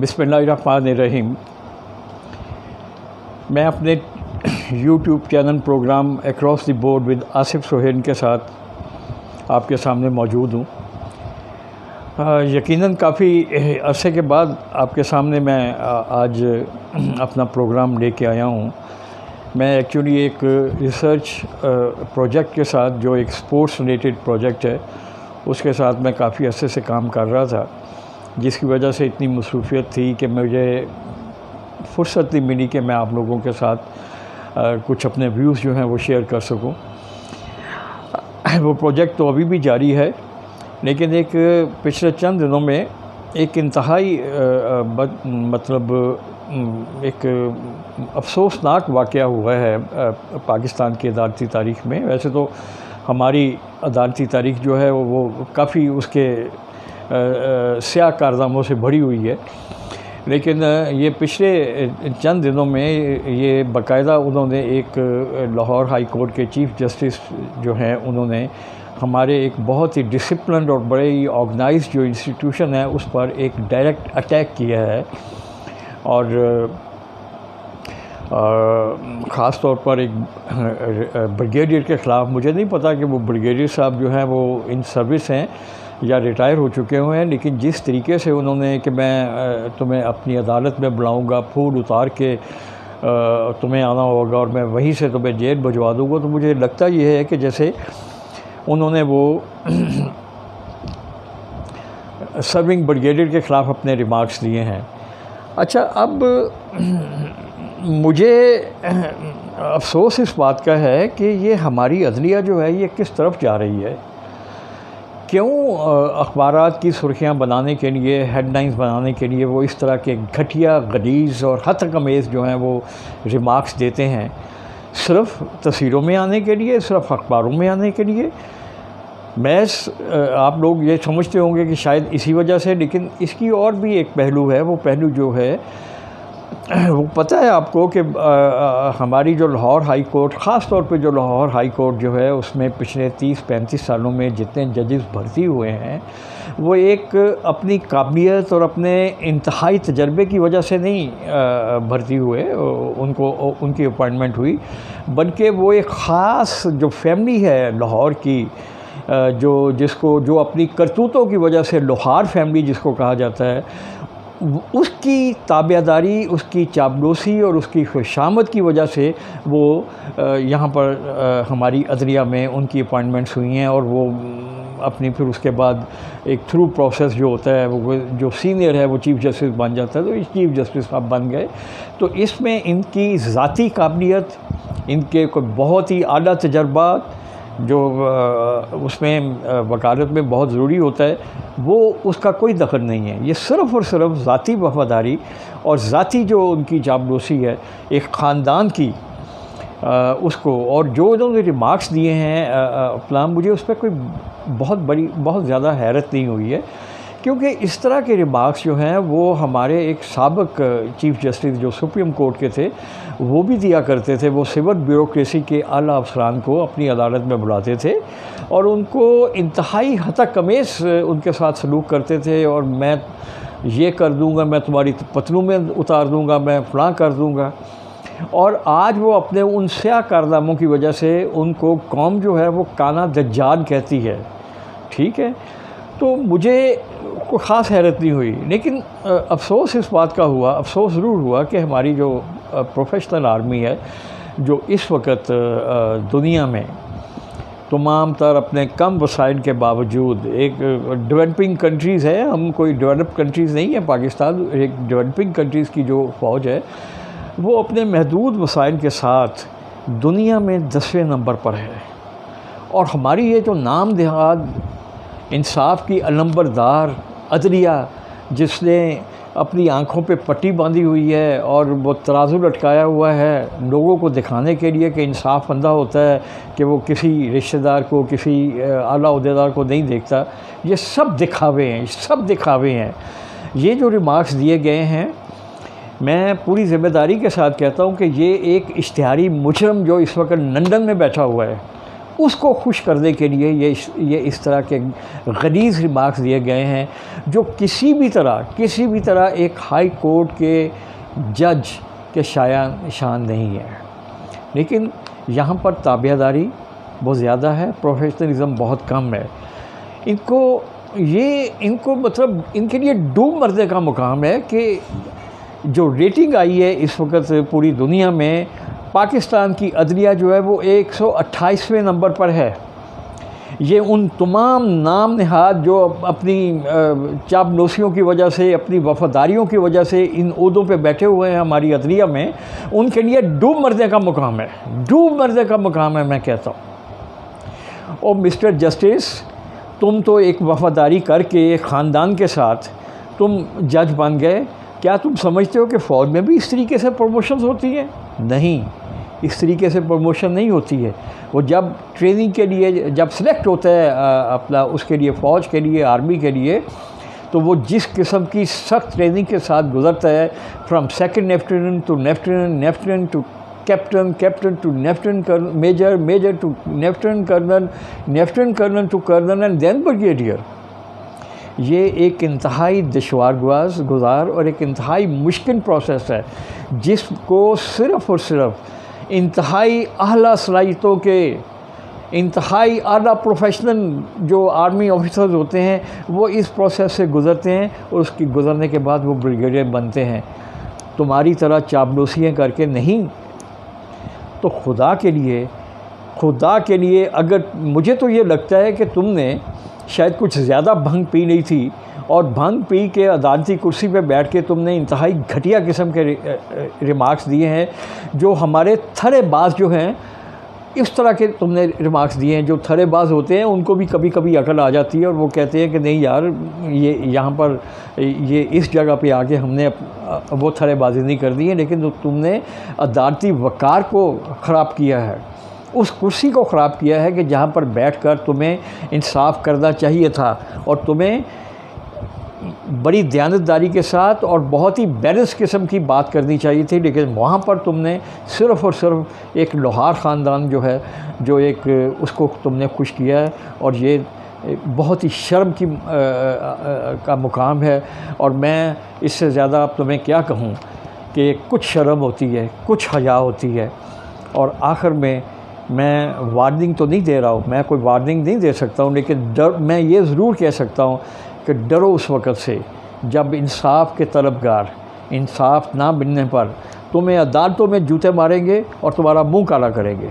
बिस्मिल्लाहिर्रहमानिर्रहीम। मैं अपने YouTube channel program across the board with Asif Sohail के साथ आपके सामने मौजूद हूँ। यकीनन काफ़ी अरसे के बाद आपके सामने मैं आज अपना प्रोग्राम लेके आया हूँ। मैं एक्चुअली एक रिसर्च प्रोजेक्ट के साथ, जो एक स्पोर्ट्स रिलेटेड प्रोजेक्ट है, उसके साथ मैं काफ़ी अरसे से काम कर रहा था, जिसकी वजह से इतनी मसरूफ़ियत थी कि मुझे फ़ुर्सत नहीं मिली कि मैं आप लोगों के साथ कुछ अपने व्यूज़ जो हैं वो शेयर कर सकूं। वो प्रोजेक्ट तो अभी भी जारी है, लेकिन एक पिछले चंद दिनों में एक इंतहाई एक अफसोसनाक वाक़या हुआ है पाकिस्तान की अदालती तारीख़ में। वैसे तो हमारी अदालती तारीख़ जो है वो काफ़ी उसके स्याह कारनामों से भरी हुई है, लेकिन ये पिछले चंद दिनों में ये बाकायदा उन्होंने एक लाहौर हाई कोर्ट के चीफ़ जस्टिस जो हैं, उन्होंने हमारे एक बहुत ही डिसिप्लिन्ड और बड़े ही ऑर्गेनाइज्ड जो इंस्टीट्यूशन है उस पर एक डायरेक्ट अटैक किया है। और ख़ास तौर पर एक ब्रिगेडियर के ख़िलाफ़, मुझे नहीं पता कि वो ब्रिगेडियर साहब जो हैं वो इन सर्विस हैं या रिटायर हो चुके हुए हैं, लेकिन जिस तरीके से उन्होंने कि मैं तुम्हें अपनी अदालत में बुलाऊंगा, फूल उतार के तुम्हें आना होगा और मैं वहीं से तुम्हें जेल भिजवा दूँगा, तो मुझे लगता ये है कि जैसे उन्होंने वो सर्विंग ब्रिगेडियर के ख़िलाफ़ अपने रिमार्क्स दिए हैं। अच्छा, अब मुझे अफसोस इस बात का है कि ये हमारी अदलिया जो है ये किस तरफ जा रही है। क्यों अखबारात की सुर्खियाँ बनाने के लिए, हेडलाइंस बनाने के लिए वो इस तरह के घटिया, गलीज़ और हतकमेज़ जो हैं वो रिमार्क्स देते हैं, सिर्फ़ तस्वीरों में आने के लिए, सिर्फ़ अखबारों में आने के लिए। आप लोग ये समझते होंगे कि शायद इसी वजह से, लेकिन इसकी और भी एक पहलू है। वो पहलू जो है वो पता है आपको कि हमारी जो लाहौर हाई कोर्ट, ख़ास तौर पे जो लाहौर हाई कोर्ट जो है, उसमें पिछले 30-35 सालों में जितने जजेस भर्ती हुए हैं, वो एक अपनी काबिलियत और अपने इंतहाई तजर्बे की वजह से नहीं भर्ती हुए, उनकी अपॉइंटमेंट हुई, बल्कि वो एक ख़ास जो फैमिली है लाहौर की, जो अपनी करतूतों की वजह से लोहार फैमिली जिसको कहा जाता है, उसकी ताबेदारी, उसकी चापलूसी और उसकी खुशामद की वजह से वो यहाँ पर हमारी अदलिया में उनकी अपॉइंटमेंट्स हुई हैं। और वो अपनी फिर उसके बाद एक थ्रू प्रोसेस जो होता है, वो जो सीनियर है वो चीफ़ जस्टिस बन जाता है, तो इस चीफ़ जस्टिस आप बन गए। तो इसमें इनकी ज़ाती काबिलियत, इनके कोई बहुत ही आला तजर्बात जो उसमें वकालत में बहुत ज़रूरी होता है, वो उसका कोई दखल नहीं है। ये सिर्फ़ और सिर्फ ज़ाती वफ़ादारी और ज़ाती जो उनकी चापलूसी है एक ख़ानदान की, उसको, और जो उन्होंने रिमार्क्स दिए हैं मुझे उस पर कोई बहुत ज़्यादा हैरत नहीं हुई है, क्योंकि इस तरह के रिमार्क्स जो हैं वो हमारे एक साबिक चीफ़ जस्टिस जो सुप्रीम कोर्ट के थे वो भी दिया करते थे। वो सिविल ब्यूरोक्रेसी के आला अफसरान को अपनी अदालत में बुलाते थे और उनको इंतहाई हतकमेज़ उनके साथ सलूक करते थे, और मैं ये कर दूँगा, मैं तुम्हारी पतलू में उतार दूँगा, मैं फ़लाँ कर दूँगा। और आज वो अपने उन स्याह कारनामों की वजह से उनको कौम जो है वो काना दज्जाल कहती है। ठीक है, तो मुझे कोई ख़ास हैरत नहीं हुई, लेकिन अफ़सोस इस बात का हुआ, अफ़सोस ज़रूर हुआ कि हमारी जो प्रोफेशनल आर्मी है, जो इस वक्त दुनिया में तमाम तर अपने कम वसाइल के बावजूद, एक डेवलपिंग कंट्रीज़ है, हम कोई डेवलप कंट्रीज़ नहीं है पाकिस्तान, एक डेवलपिंग कंट्रीज़ की जो फ़ौज है वो अपने महदूद वसाइल के साथ दुनिया में 10वें नंबर पर है। और हमारी ये जो नाम देहात इंसाफ की अलंबरदार अदलिया, जिसने अपनी आँखों पे पट्टी बांधी हुई है और वो तराजू लटकाया हुआ है लोगों को दिखाने के लिए कि इंसाफ अंधा होता है, कि वो किसी रिश्तेदार को, किसी आला ओहदेदार को नहीं देखता, ये सब दिखावे हैं, सब दिखावे हैं। ये जो रिमार्क्स दिए गए हैं, मैं पूरी ज़िम्मेदारी के साथ कहता हूँ कि ये एक इश्तिहारी मुजरम जो इस वक्त लंदन में बैठा हुआ है उसको खुश करने के लिए ये इस तरह के गलीज़ रिमार्क्स दिए गए हैं जो किसी भी तरह एक हाई कोर्ट के जज के शान नहीं है। लेकिन यहाँ पर ताबेदारी बहुत ज़्यादा है, प्रोफेशनलिज़म बहुत कम है। इनको मतलब इनके लिए डूब मरने का मुकाम है कि जो रेटिंग आई है इस वक्त पूरी दुनिया में, पाकिस्तान की अदलिया जो है वो 128वें नंबर पर है। ये उन तमाम नाम नहाद जो अपनी चापलूसियों की वजह से, अपनी वफादारियों की वजह से इन ओहदों पे बैठे हुए हैं हमारी अदलिया में, उनके लिए डूब मरने का मुकाम है, डूब मरने का मुकाम है मैं कहता हूँ। और मिस्टर जस्टिस, तुम तो एक वफादारी करके एक ख़ानदान के साथ तुम जज बन गए। क्या तुम समझते हो कि फ़ौज में भी इस तरीके से प्रमोशंस होती हैं? नहीं, इस तरीके से प्रमोशन नहीं होती है। वो जब ट्रेनिंग के लिए जब सेलेक्ट होता है अपना उसके लिए, फ़ौज के लिए, आर्मी के लिए, तो वो जिस किस्म की सख्त ट्रेनिंग के साथ गुज़रता है, from second lieutenant to lieutenant, lieutenant to captain, captain to lieutenant colonel, major, major to lieutenant colonel, lieutenant colonel to colonel and then brigadier. ये एक इंतहाई दुश्वार गुज़ार और एक इंतहाई मुश्किल प्रोसेस है जिसको सिर्फ़ और सिर्फ इंतहाई आला सलाहियतों के, इंतहाई आला प्रोफेशनल जो आर्मी ऑफिसर्स होते हैं वो इस प्रोसेस से गुज़रते हैं और उसकी गुज़रने के बाद वो ब्रिगेडियर बनते हैं। तुम्हारी तरह चापलूसियाँ करके नहीं। तो खुदा के लिए अगर, मुझे तो ये लगता है कि तुमने शायद कुछ ज़्यादा भंग पी नहीं थी और भंग पी के अदालती कुर्सी पे बैठ के तुमने इंतहाई घटिया किस्म के रिमार्क्स दिए हैं जो हमारे थरेबाज जो हैं, इस तरह के तुमने रिमार्क्स दिए हैं। जो थरेबाज होते हैं उनको भी कभी कभी अकल आ जाती है और वो कहते हैं कि नहीं यार, ये यहाँ पर ये इस जगह पे आके हमने वो थरेबाजी नहीं कर दी है, लेकिन तुमने अदालती वक़ार को ख़राब किया है, उस कुर्सी को ख़राब किया है कि जहाँ पर बैठकर तुम्हें इंसाफ करना चाहिए था और तुम्हें बड़ी दयानतदारी के साथ और बहुत ही बैलेंस किस्म की बात करनी चाहिए थी। लेकिन वहाँ पर तुमने सिर्फ़ और सिर्फ एक लोहार ख़ानदान जो है, जो एक उसको तुमने खुश किया है और ये बहुत ही शर्म की का मुकाम है। और मैं इससे ज़्यादा अब तुम्हें क्या कहूँ कि कुछ शर्म होती है, कुछ हया होती है। और आखिर में मैं वार्निंग तो नहीं दे रहा हूँ, मैं कोई वार्निंग नहीं दे सकता हूँ, लेकिन मैं ये ज़रूर कह सकता हूँ कि डरो उस वक़्त से जब इंसाफ के तलबगार इंसाफ ना मिलने पर तुम्हें अदालतों में जूते मारेंगे और तुम्हारा मुंह काला करेंगे।